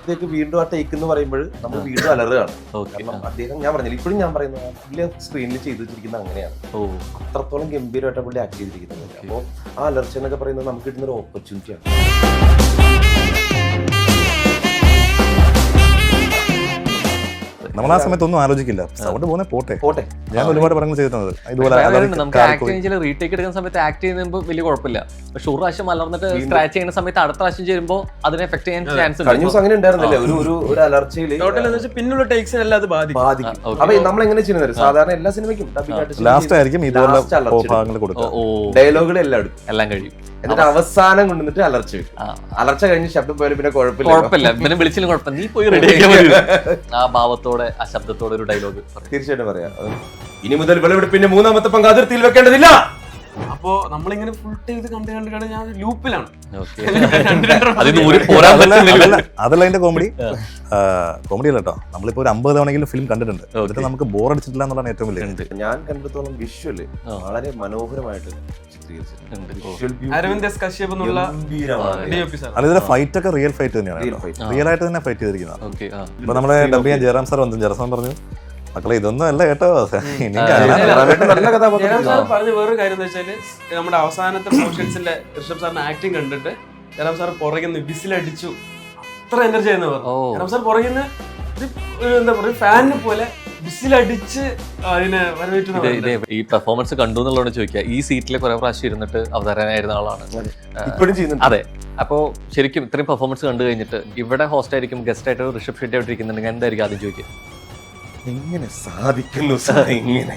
ദിവസത്തേക്ക് വീണ്ടും ആ ടേക്ക് എന്ന് പറയുമ്പോൾ നമ്മൾ വീണ്ടും അലറുകയാണ്. കാരണം അദ്ദേഹം ഞാൻ പറഞ്ഞില്ല, ഇപ്പോഴും ഞാൻ പറയുന്നത് സ്ക്രീനിൽ ചെയ്തു വെച്ചിരിക്കുന്നത് അങ്ങനെയാണ്. അത്രത്തോളം ഗംഭീരമായിട്ട് പുള്ളി ആക്ട് ചെയ്തിരിക്കുന്നത്. അപ്പോൾ ആ അലർച്ച എന്നൊക്കെ പറയുന്നത് നമുക്ക് കിട്ടുന്ന ഒരു ഓപ്പർച്യൂണിറ്റിയാണ്. നമ്മൾ ആ സമയത്ത് ഒന്നും ആലോചിക്കില്ല, സൗണ്ട് പോകുന്നേ പോട്ടെ. ഞാൻ ഒരുപാട് പടങ്ങൾ ചെയ്തിട്ടുണ്ട് ഇതുപോലെ. നമുക്ക് ആക്ട് റീടേക്ക് എടുക്കുന്ന സമയത്ത് ആക്ട് ചെയ്യുമ്പോൾ വലിയ കുഴപ്പമില്ല. പക്ഷെ ഒരു പ്രാവശ്യം മലർന്നിട്ട് സ്ക്രാച്ച് ചെയ്യുന്ന സമയത്ത് അടുത്ത പ്രാവശ്യം ചെയ്യുമ്പോൾ അതിനെ എഫക്ട് ചെയ്യാൻ ചാൻസ് ഉണ്ട്. കഴിഞ്ഞ ദിവസം അങ്ങനെ ഉണ്ടായിരുന്നില്ലേ, ഒരു അലർച്ചയിൽ പിന്നുള്ള ടേക്സിന് എല്ലാം അത് ബാധിക്കും. അപ്പൊ നമ്മൾ എങ്ങനെ ചെയ്യുന്നത്, സാധാരണ എല്ലാ സിനിമയ്ക്കും ലാസ്റ്റ് ആയിരിക്കും ഇതുപോലെ ഭാഗങ്ങൾ കൊടുക്കുക, ഡയലോഗുകൾ എല്ലാം കഴിയും. എന്നിട്ട് അവസാനം കൊണ്ടുവന്നിട്ട് അലർച്ച വെക്കും. അലർച്ച കഴിഞ്ഞ് ശബ്ദം പോയാലും പിന്നെ കുഴപ്പമില്ല, പിന്നെ വിളിച്ചാലും കുഴപ്പമില്ല, നീ പോയി റെഡി ആ ഭാവത്തോടെ ആ ശബ്ദത്തോടെ ഒരു ഡയലോഗ് തീർച്ചയായിട്ടും പറയാം. ഇനി മുതൽ വെളിവെടുപ്പിന്റെ മൂന്നാമത്തെ പങ്ക് അതിർത്തിയിൽ വെക്കേണ്ടതില്ല. അപ്പോ നമ്മളിങ്ങനെ ഫുൾ ടൈം ഇത് കണ്ട് ഞാൻ ലൂപ്പിലാണ്. അതല്ല അതിന്റെ കോമഡി അല്ല കേട്ടോ. നമ്മളിപ്പോ ഒരു 50 തവണയെങ്കിലും ഫിലിം കണ്ടിട്ടുണ്ട്, എന്നിട്ട് നമുക്ക് ബോർ അടിച്ചിട്ടില്ല എന്നുള്ളതാണ് ഏറ്റവും വലിയ. ഞാൻ കണ്ടിടത്തോളം വിഷ്വല് വളരെ മനോഹരമായിട്ട് അതിലെ ഫൈറ്റ് ഒക്കെ റിയൽ ഫൈറ്റ് തന്നെയാണ്, റിയൽ ആയിട്ട് തന്നെ ഫൈറ്റ് ചെയ്തിരിക്കുന്നത്. ഇപ്പൊ നമ്മുടെ ഡബ് ചെയ്യാൻ ജയറാം സാർ വന്നു, ജയറാം സാർ പറഞ്ഞു, മക്കളെ ഇതൊന്നും അല്ല കേട്ടോ. പറഞ്ഞ വേറൊരു കാര്യം എന്താ വെച്ചാല്, നമ്മുടെ അവസാനത്തെ പോർഷൻസിലെ ഋഷഭ് സാറിന്റെ ആക്ടിങ് കണ്ടിട്ട് ജയറാം സാർ പുറകിന്ന് വിസിലടിച്ചു, അത്ര എനർജി ആയിരുന്നു പറഞ്ഞു. ജയറാം സാർ പുറകിന്ന് എന്താ പറയുക, ഫാനിനെ പോലെ വിസിലടിച്ച് അതിനെ വരവേറ്റു. ഈ പെർഫോമൻസ് കണ്ടു എന്നുള്ളതാണ് ചോദിക്കുക. ഈ സീറ്റിൽ കുറെ പ്രാവശ്യം ഇരുന്നിട്ട് അവതാരനായിരുന്ന ആളാണ്. അതെ. അപ്പോൾ ശരിക്കും ഇത്രയും പെർഫോമൻസ് കണ്ടു കഴിഞ്ഞിട്ട് ഇവിടെ ഹോസ്റ്റ് ആയിരിക്കും, ഗസ്റ്റ് ആയിട്ട് ഋഷഭ് ഷെട്ടി ആയിട്ട് ഇരിക്കുന്നുണ്ടെങ്കിൽ എന്തായിരിക്കും ആദ്യം ചോദിക്കുക? എങ്ങനെ സാധിക്കുന്നു ഇങ്ങനെ?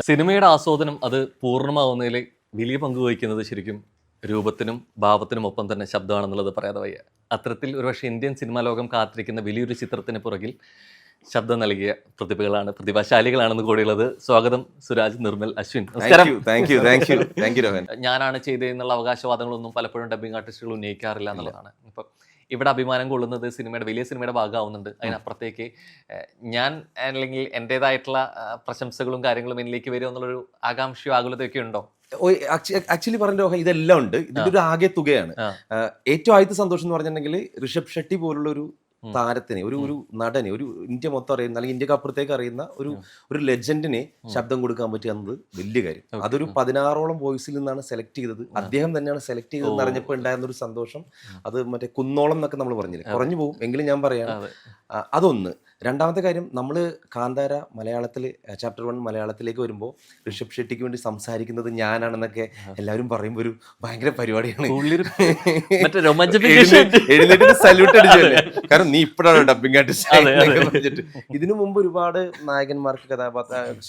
സിനിമയുടെ ആസ്വാദനം അത് പൂർണ്ണമാവുന്നതിൽ വലിയ പങ്ക് വഹിക്കുന്നത് ശരിക്കും രൂപത്തിനും ഭാവത്തിനും ഒപ്പം തന്നെ ശബ്ദമാണെന്നുള്ളത് പറയാതെ വയ്യ. അത്തരത്തിൽ ഒരുപക്ഷെ ഇന്ത്യൻ സിനിമാ ലോകം കാത്തിരിക്കുന്ന വലിയൊരു ചിത്രത്തിന് പുറകിൽ ശബ്ദം നൽകിയ പ്രതിഭകളാണ്, പ്രതിഭാശാലികളാണെന്ന് കൂടെയുള്ളത്. സ്വാഗതം സുരാജ്, നിർമ്മൽ, അശ്വിൻ. ഞാനാണ് ചെയ്തതെന്നുള്ള അവകാശവാദങ്ങളൊന്നും പലപ്പോഴും ഡബ്ബിംഗ് ആർട്ടിസ്റ്റുകൾ ഉന്നയിക്കാറില്ല എന്നുള്ളതാണ്. ഇപ്പം ഇവിടെ അഭിമാനം കൊള്ളുന്നത് സിനിമയുടെ വലിയ സിനിമയുടെ ഭാഗമാവുന്നുണ്ട്. അതിനപ്പുറത്തേക്ക് ഞാൻ അല്ലെങ്കിൽ എൻ്റെതായിട്ടുള്ള പ്രശംസകളും കാര്യങ്ങളും എന്നിലേക്ക് വരും എന്നുള്ളൊരു ആകാംക്ഷയോ ആകുലതയൊക്കെ ഉണ്ടോ? ആക്ച്വലി പറഞ്ഞ ഇതെല്ലാം ഉണ്ട്. ഇതിന്റെ ഒരു ആകെ തുകയാണ്. ഏറ്റവും ആദ്യത്തെ സന്തോഷം എന്ന് പറഞ്ഞിട്ടുണ്ടെങ്കിൽ ഋഷഭ് ഷെട്ടി പോലുള്ള ഒരു താരത്തിന്, ഒരു നടന്, ഒരു ഇന്ത്യ മൊത്തം അറിയുന്ന അല്ലെങ്കിൽ ഇന്ത്യക്ക് അപ്പുറത്തേക്ക് അറിയുന്ന ഒരു ലെജൻഡിനെ ശബ്ദം കൊടുക്കാൻ പറ്റുന്നത് വലിയ കാര്യം. അതൊരു 16ഓളം വോയിസിൽ നിന്നാണ് സെലക്ട് ചെയ്തത്. അദ്ദേഹം തന്നെയാണ് സെലക്ട് ചെയ്തതെന്ന് അറിഞ്ഞപ്പോൾ ഉണ്ടായിരുന്ന ഒരു സന്തോഷം അത് മറ്റേ കുന്നോളം എന്നൊക്കെ നമ്മൾ പറഞ്ഞില്ലേ, കുറഞ്ഞു പോകും എങ്കിലും ഞാൻ പറയാം. അതൊന്ന്. രണ്ടാമത്തെ കാര്യം, നമ്മൾ കാന്താര മലയാളത്തിൽ ചാപ്റ്റർ 1 മലയാളത്തിലേക്ക് വരുമ്പോൾ ഋഷഭ് ഷെട്ടിക്ക് വേണ്ടി സംസാരിക്കുന്നത് ഞാനാണെന്നൊക്കെ എല്ലാവരും പറയുമ്പോൾ ഒരു ഭയങ്കര പരിപാടിയാണ്. എഴുന്നേറ്റ് സല്യൂട്ട് അടിച്ചല്ലേ, കാരണം നീ ഇപ്പോഴാണ് ഡബ്ബിംഗ് ആർട്ടിസ്റ്റ്. ഇതിനു മുമ്പ് ഒരുപാട് നായകന്മാർക്ക്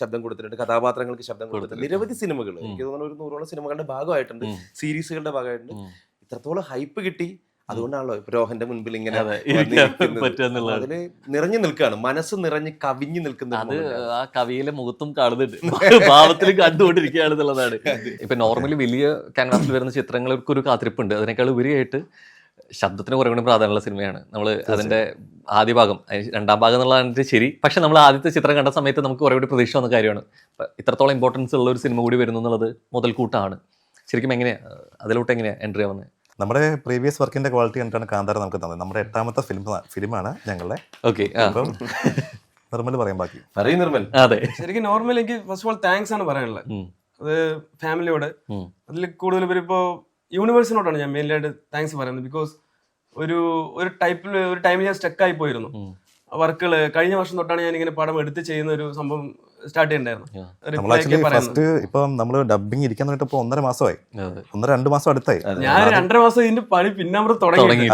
ശബ്ദം കൊടുത്തിട്ടുണ്ട്, കഥാപാത്രങ്ങൾക്ക് ശബ്ദം കൊടുത്തിട്ടുണ്ട്. നിരവധി സിനിമകൾ, എനിക്ക് തോന്നുന്നു ഒരു 100ഓളം സിനിമകളുടെ ഭാഗമായിട്ടുണ്ട്, സീരീസുകളുടെ ഭാഗമായിട്ടുണ്ട്. ഇത്രത്തോളം ഹൈപ്പ് കിട്ടി. അതുകൊണ്ടാണല്ലോ രോഹന്റെ മുൻപിൽ ഇങ്ങനെ അതില് നിറഞ്ഞു നിൽക്കുകയാണ്, മനസ്സ് നിറഞ്ഞ് കവിഞ്ഞു നിൽക്കുന്നത്. ആ കവിയിലെ മുഖത്തും കാണുന്നുണ്ട്, ഭാവത്തിലും കണ്ടുകൊണ്ടിരിക്കുകയാണ് എന്നുള്ളതാണ്. ഇപ്പൊ നോർമലി വലിയ ക്യാൻവാസിൽ വരുന്ന ചിത്രങ്ങൾക്ക് ഒരു കാത്തിരിപ്പുണ്ട്. അതിനേക്കാൾ ഉപരിയായിട്ട് ശബ്ദത്തിന് കുറെ കൂടി പ്രാധാന്യമുള്ള സിനിമയാണ്. നമ്മൾ അതിന്റെ ആദ്യ ഭാഗം, രണ്ടാം ഭാഗം എന്നുള്ളതാണ് ശരി. പക്ഷെ നമ്മൾ ആദ്യത്തെ ചിത്രം കണ്ട സമയത്ത് നമുക്ക് കുറെ കൂടി പ്രതീക്ഷ വന്ന കാര്യമാണ്. ഇത്രത്തോളം ഇമ്പോർട്ടൻസ് ഉള്ള ഒരു സിനിമ കൂടി വരുന്നു എന്നുള്ളത് മുതൽക്കൂട്ടാണ്. ശരിക്കും എങ്ങനെയാ അതിലോട്ട് എങ്ങനെയാ എൻട്രി ആവുന്നത്? നമ്മുടെ പ്രീവിയസ് വർക്കിന്റെ ക്വാളിറ്റി കണ്ടിട്ടാണ് കാന്താര നമുക്ക് തന്നത്. നമ്മുടെ 8ാമത്തെ ഫിലിമാണ് ഞങ്ങളുടെ. നിർമ്മൽ പറയാൻ ബാക്കി. നിർമ്മൽ. അതെ, ശരിക്കും നോർമൽ എനിക്ക് ഫസ്റ്റ് ഓഫ് ഓൾ താങ്ക്സ് ആണ് പറയാനുള്ളത്. അത് ഫാമിലിയോട്, അതിൽ കൂടുതൽ പേര് ഇപ്പോൾ യൂണിവേഴ്സിനോടാണ് ഞാൻ മെയിനായിട്ട് താങ്ക്സ് പറയുന്നത്. ബിക്കോസ് ഒരു ടൈമിൽ ഞാൻ സ്റ്റക്കായി പോയിരുന്നു. വർക്കുകൾ കഴിഞ്ഞ വർഷം തൊട്ടാണ് ഞാൻ ഇങ്ങനെ പടം എടുത്ത് ചെയ്യുന്ന ഒരു സംഭവം സ്റ്റാർട്ട് ചെയ്യണ്ടായിരുന്നു. ഫസ്റ്റ് ഇപ്പം നമ്മൾ ഡബിങ് ഇരിക്കാൻ തുടങ്ങിയിട്ട് 1.5 മാസമായി, 1-2 മാസം അടുത്തായി. ഞാൻ 2.5 മാസം ഇതിന്റെ പണി പിന്നെ തുടങ്ങി.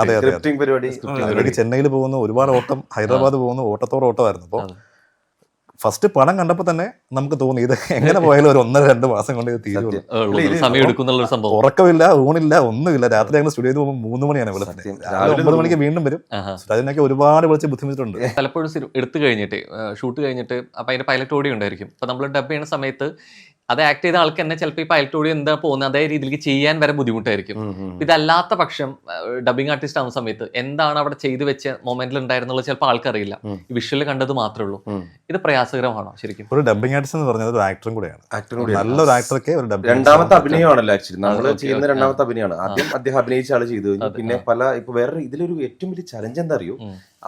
ചെന്നൈയിൽ പോകുന്നു, ഒരുപാട് ഓട്ടം, ഹൈദരാബാദ് പോകുന്നു, ഓട്ടത്തോടെ ഓട്ടമായിരുന്നു. അപ്പോൾ ഫസ്റ്റ് പടം കണ്ടപ്പോൾ തന്നെ നമുക്ക് തോന്നി ഇത് എങ്ങനെ പോയാലും ഒരു 1-2 മാസം കൊണ്ട് ഇത് തീരുള്ളൂ. ഉറക്കമില്ല, ഊണില്ല, ഒന്നുമില്ല. രാത്രി ഞങ്ങൾ സ്റ്റുഡിയോയിൽ പോകുമ്പോൾ 3 മണിയാണ് വിളിച്ചത്. 9 മണിക്ക് വീണ്ടും വരും. അതിനൊക്കെ ഒരുപാട് വിളിച്ച് ബുദ്ധിമുട്ടുണ്ട്. പലപ്പോഴും എടുത്തു കഴിഞ്ഞിട്ട് ഷൂട്ട് കഴിഞ്ഞിട്ട് അപ്പൊ അതിന്റെ പൈലറ്റ് ഓഡിയോ ഉണ്ടായിരിക്കും. അപ്പൊ നമ്മൾ ഡബ് ചെയ്യുന്ന സമയത്ത് അത് ആക്ട് ചെയ്ത ആൾക്ക് തന്നെ ചിലപ്പോൾ ഈ പൈലറ്റ് ഓഡിയോ എന്താ പോകുന്നത് അതേ രീതിയിലേക്ക് ചെയ്യാൻ വരെ ബുദ്ധിമുട്ടായിരിക്കും. ഇതല്ലാത്ത പക്ഷം ഡബിങ് ആർട്ടിസ്റ്റ് ആവുന്ന സമയത്ത് എന്താണ് അവിടെ ചെയ്തു വെച്ച മൊമെന്റിൽ ഉണ്ടായിരുന്നുള്ളത് ചിലപ്പോൾ ആൾക്കറിയില്ല, ഈ വിഷ്വല് കണ്ടത് മാത്രമേ ഉള്ളൂ. ഇത് പ്രയാസകരമാണോ ശരിക്കും? ഒരു ഡബിങ് ആർട്ടിസ്റ്റ് എന്ന് പറഞ്ഞത് ഒരു ആക്ടറും കൂടെയാണ്. നല്ലൊരു ആക്ടർക്ക് ഒരു രണ്ടാമത്തെ അഭിനയമാണല്ലോ. ആക്ച്വലി നമ്മൾ ചെയ്യുന്ന രണ്ടാമത്തെ അഭിനയമാണ്. ആദ്യം അദ്ദേഹം അഭിനയിച്ച ആള് ചെയ്തു കഴിഞ്ഞു. പിന്നെ ഇപ്പൊ വേറെ ഇതിലൊരു ഏറ്റവും വലിയ ചലഞ്ച് എന്താ അറിയോ,